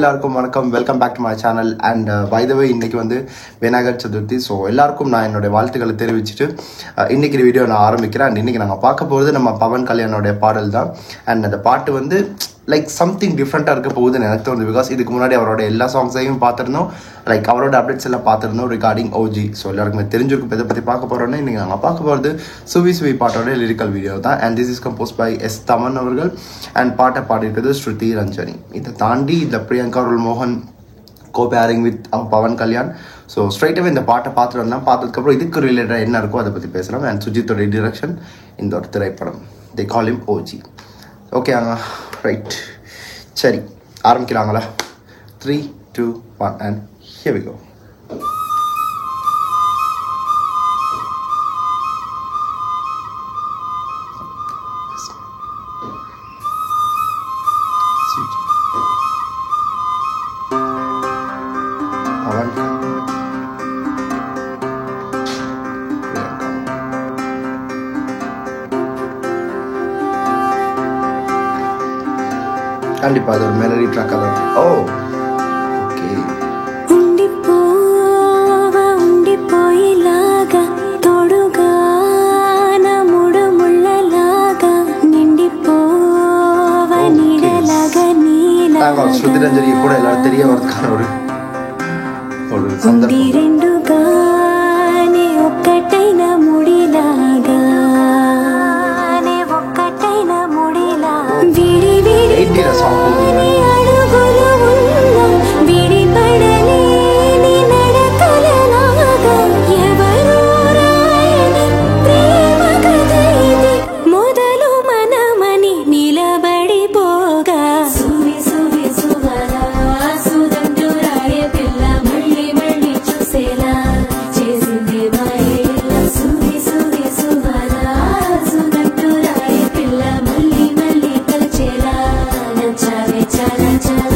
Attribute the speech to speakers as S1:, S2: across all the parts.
S1: எல்லாருக்கும் வணக்கம். Welcome back to my channel. And by the way இன்னைக்கு வந்து விநாயகர் சதுர்த்தி. ஸோ எல்லாருக்கும் நான் என்னுடைய வாழ்த்துக்களை தெரிவிச்சுட்டு இன்னைக்கு வீடியோ நான் ஆரம்பிக்கிறேன். அண்ட் இன்னைக்கு நாங்கள் பார்க்க போகிறது நம்ம பவன் கல்யாணோடைய பாடல் தான். அண்ட் அந்த பாட்டு வந்து லைக் சம்திங் டிஃப்ரெண்ட்டாக இருக்க போகுதுன்னு எனக்கு தோணுது. பிகாஸ் இதுக்கு முன்னாடி அவரோட எல்லா சாங்ஸையும் பார்த்துருந்தோம், லைக் அவரோட அப்டேட்ஸ் எல்லாம் பார்த்துருந்தோம் ரிகார்டிங் ஓஜி. ஸோ எல்லாருக்குமே தெரிஞ்சிருக்கும். இதை பற்றி பார்க்க போகிறோன்னா இன்றைக்கி நாங்கள் பார்க்க போகிறது சுவி சுவி பாட்டோட லிரிக்கல் வீடியோ தான். And this is compose by S Thaman அவர்கள். அண்ட் பாட்டை பாடியிருக்கிறது ஸ்ருதி ரஞ்சனி. இதை தாண்டி இதில் பிரியங்கா அருள் மோகன் co-pairing with Pawan Kalyan. So ஸ்ட்ரைட்டாகவே இந்த பாட்டை பார்த்துட்டு வந்தோம். பார்த்ததுக்கப்புறம் இதுக்கு ரிலேட்டடாக என்ன இருக்கோ அதை பற்றி பேசலாம். அண்ட் சுஜித்தோட டிரெக்ஷன் இந்த ஒரு திரைப்படம். They call him OG. Okay right, சரி ஆரம்பிக்கிறாங்களா? 3, 2, 1 and here we go. கண்டிப்பா அது ஒரு மெலடி ட்ராக் தான். ஓ ஓகே.
S2: உண்டி போயிலாக தொடுகான முடுமுள்ளலாக நிண்டி போவ நிழலாக நீலாக
S1: ஸ்ருதி ரஞ்சனி கூட எல்லாரும் தெரிய வரதுக்கான ஒரு சந்தர்ப்பம்.
S2: ரெண்டு గాని ఒక్కటైన ముడిలాగా ఒక్కటైన ముడిలాగా విడి విడి అడుగులు ఉన్న విడిపడలేని నడకలలాగా ఎవరూ రాయని ప్రేమ కథ ఇది మొదలు మనమని నిలబడిపోగా సువి సువి సువలా సుదండు రాయ పిల్ల మళ్ళీ మళ్ళీ చూసేలా చేసింది మాయల సువి సువి సువలా సుదండు రాయ పిల్ల మళ్ళీ మళ్ళీ తలచేలా నచ్చావే చాలా చాలా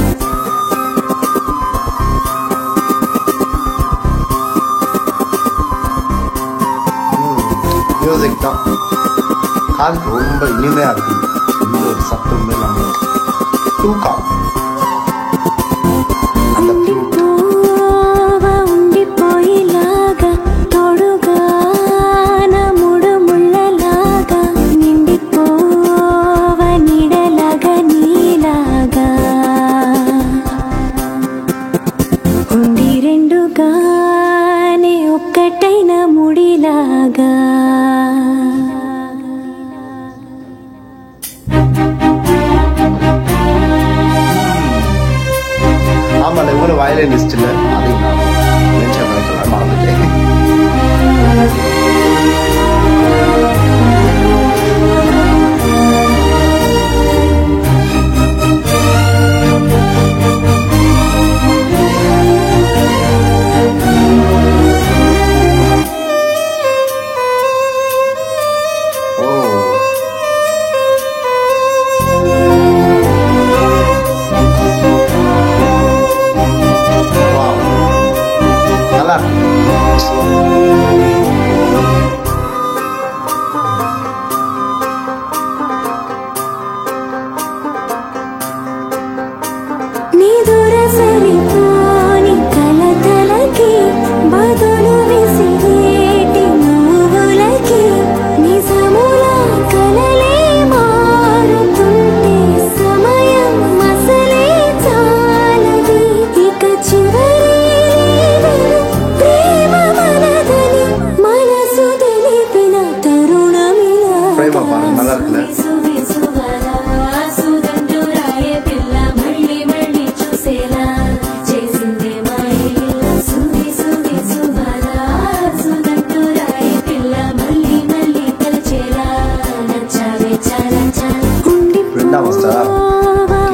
S1: மியூசிக் தான் காதுக்கு ரொம்ப இனிமையாக இருக்குது. இந்த ஒரு சத்தம் நம்ம தூக்கா அந்த
S2: ఉండిపోయిలాగా తొడుగాన ముడుముళ్ళలాగా నిండిపోవ నీడలాగా నీలాగా ఉండి రెండుగానే ఒక్కటైన ముడిలాగా
S1: ஆமாம் இவரு வயலினிஸ்ட் இல்லை, அதையும் நான் மென்ஷன் பண்ணிக்கலாம், மறந்துட்டேன்.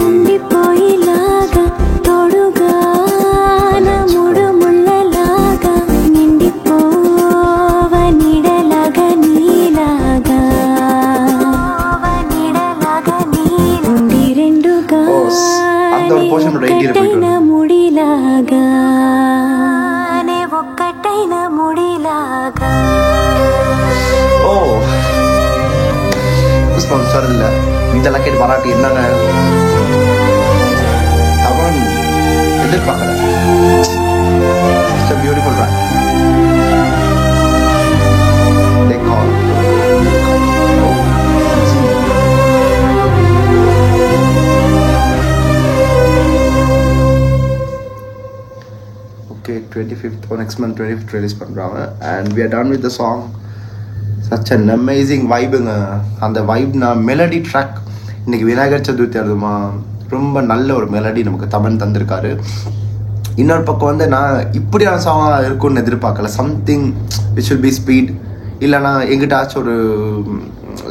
S1: ఉండిపోయిలాగా తొడుగాన ముడుముళ్ళలాగా నిండిపోవ నీడలాగా నీలాగా ఉండి రెండుగానే ఒక్కటైన ముడిలాగా ఒక్కటైన ముడిలాగా. ஓ புஷ்பம் சார் இல்லை இதெல்லாம் கேட்டு பாராட்டி என்னங்க தவன் எதிர்பார்க்கல. It's a beautiful track. They call. Okay, 25th or next month 25th release பண்றாங்க and we are done with the song. Such an amazing vibeங்க. அந்த வைப்னா மெலடி ட்ராக். இன்னைக்கு விநாயகர் சதுர்த்தி அதுமா ரொம்ப நல்ல ஒரு மெலடி நமக்கு தமன் தந்திருக்காரு. இன்னொரு பக்கம் வந்து நான் இப்படியான சாங்காக இருக்கும்னு எதிர்பார்க்கல. Something which will be speed இல்லைனா எங்கிட்டாச்சும் ஒரு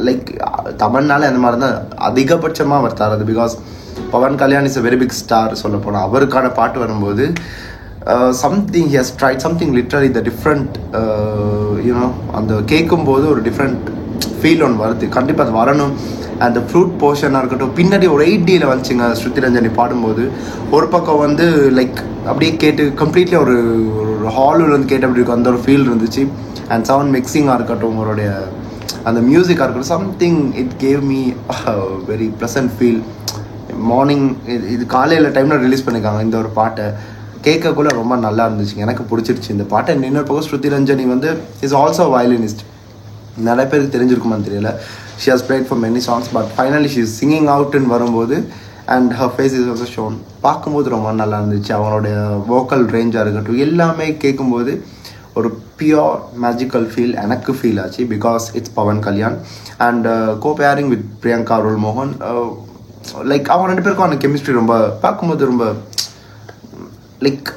S1: லைக் தமன்னாலே அந்த மாதிரி தான் அதிகபட்சமாக அவர் தரது. Because Pawan Kalyan is a very big star. சொல்ல போனால் அவருக்கான பாட்டு வரும்போது something he has tried something literally the different அந்த கேட்கும்போது ஒரு டிஃப்ரெண்ட் ஃபீல் ஒன்று வருது. கண்டிப்பாக அது வரணும். அந்த ஃப்ளூட் போர்ஷனாக இருக்கட்டும், பின்னாடி ஒரு 8Dயில் வந்துச்சுங்க ஸ்ருதி ரஞ்சனி பாடும்போது. ஒரு பக்கம் வந்து லைக் அப்படியே கேட்டு கம்ப்ளீட்லி ஒரு ஹாலில் வந்து கேட்டு அப்படி இருக்கும் அந்த ஒரு ஃபீல் இருந்துச்சு. அண்ட் சவுண்ட் மிக்சிங்காக இருக்கட்டும், அவருடைய அந்த மியூசிக்காக இருக்கட்டும், something it gave me very pleasant feel. Morning இது காலையில் டைமில் ரிலீஸ் பண்ணியிருக்காங்க இந்த ஒரு பாட்டை. கேட்கக்குள்ள ரொம்ப நல்லா இருந்துச்சுங்க, எனக்கு பிடிச்சிருச்சு இந்த பாட்டை. இன்னொரு பக்கம் ஸ்ருதி ரஞ்சனி வந்து இஸ் ஆல்சோ வயலினிஸ்ட். நிறைய பேருக்கு தெரிஞ்சிருக்குமான்னு தெரியல. She has played for many songs but finally she is singing அவுட்னு வரும்போது and her face is also shown. பார்க்கும்போது ரொம்ப நல்லா இருந்துச்சு. அவங்களுடைய வோக்கல் ரேஞ்சாக இருக்கட்டும் எல்லாமே கேட்கும்போது ஒரு பியோர் மேஜிக்கல் ஃபீல் எனக்கு ஃபீல் ஆச்சு. Because it's Pawan Kalyan and co-pairing with Priyanka Arul மோகன். லைக் அவங்க ரெண்டு பேருக்கும் அந்த கெமிஸ்ட்ரி ரொம்ப பார்க்கும்போது ரொம்ப லைக்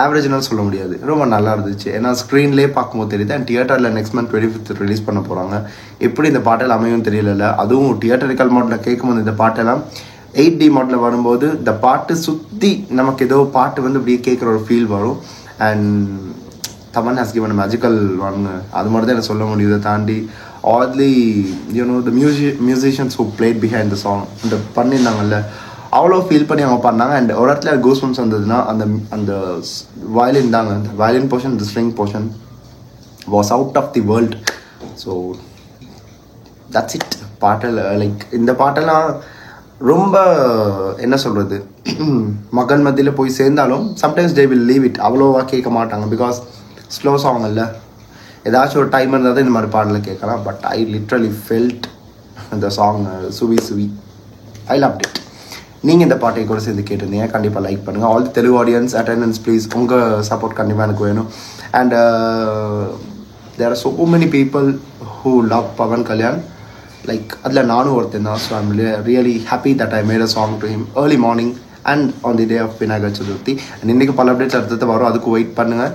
S1: ஆவரேஜ்னாலும் சொல்ல முடியாது, ரொம்ப நல்லா இருந்துச்சு. ஏன்னா ஸ்க்ரீன்லேயே பார்க்கும்போது தெரியுது. அண்ட் தியேட்டரில் நெக்ஸ்ட் மந்த் 25th ரிலீஸ் பண்ண போகிறாங்க. எப்படி இந்த பாட்டெல்லாம் அமையும் தெரியல. அதுவும் தியேட்டரிக்கல் மாடலில் கேட்கும்போது இந்த பாட்டெல்லாம் 8D மாடலில் வரும்போது இந்த பாட்டு சுற்றி நமக்கு ஏதோ பாட்டு வந்து அப்படியே கேட்குற ஒரு ஃபீல் வரும். And Thaman has given magical one. அது மட்டும் தான் எனக்கு சொல்ல முடியுது. தாண்டி already the musicians who played behind the song இந்த பண்ணியிருந்தாங்கல்ல, அவ்வளோ ஃபீல் பண்ணி அவங்க பண்ணாங்க. அண்ட் ஒரு இடத்துல கூஸ்பம்ஸ் வந்ததுன்னா அந்த அந்த வயலின் தாங்க, அந்த வயலின் போர்ஷன், இந்த string portion was out of the world. So that's it. பாட்டில் லைக் இந்த பாட்டெல்லாம் ரொம்ப என்ன சொல்கிறது, மக்கள் மத்தியில் போய் சேர்ந்தாலும் sometimes they will leave it. அவ்வளோவா கேட்க மாட்டாங்க. பிகாஸ் ஸ்லோ சாங் இல்லை, ஏதாச்சும் ஒரு டைம் இருந்தால் தான் இந்த மாதிரி பாடலில் கேட்கலாம். பட் ஐ லிட்ரலி ஃபெல்ட் அந்த சாங் சுவி சுவி. I loved it. நீங்கள் இந்த பாட்டை கூட சேர்ந்து கேட்டிருந்தீங்க, கண்டிப்பாக லைக் பண்ணுங்கள். All the Telugu audience attendance please. உங்கள் சப்போர்ட் கண்டிப்பாக எனக்கு வேணும். And there are so many people who love Pawan Kalyan. Like அதில் நானும் ஒருத்தன் தான். So I'm really happy that I made a song to him early morning and on the day of Vinayagar Chaturthi. And இன்றைக்கி பல அப்டேட்ஸ் அடுத்தது வரும், அதுக்கு வெயிட் பண்ணுங்கள்.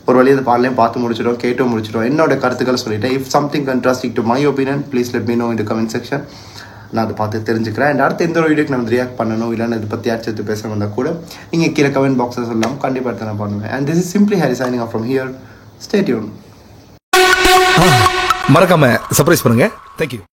S1: ஒரு வழியை அந்த பாடலையும் பார்த்து முடிச்சிடும், கேட்டும் முடிச்சிடும். என்னோட கருத்துக்களை சொல்லிட்டேன். If something contrasting to my opinion please let me know in the comment section. நான் அதை பார்த்து தெரிஞ்சுக்கிறேன். அண்ட் அடுத்த எந்த ஒரு வீடியோக்கு நம்ம ரியாக்ட் பண்ணணும் இல்லைன்னு இதை பற்றி யாச்சும் பேச வந்தால் கூட நீங்கள் கீழே கமெண்ட் பாக்ஸில் சொல்லலாம், கண்டிப்பாக எடுத்து நான் பண்ணுவேன். And this is simply Hari signing off from here. Stay tune.
S3: மறக்காம சர்ப்ரைஸ் பண்ணுங்க. தேங்க்யூ.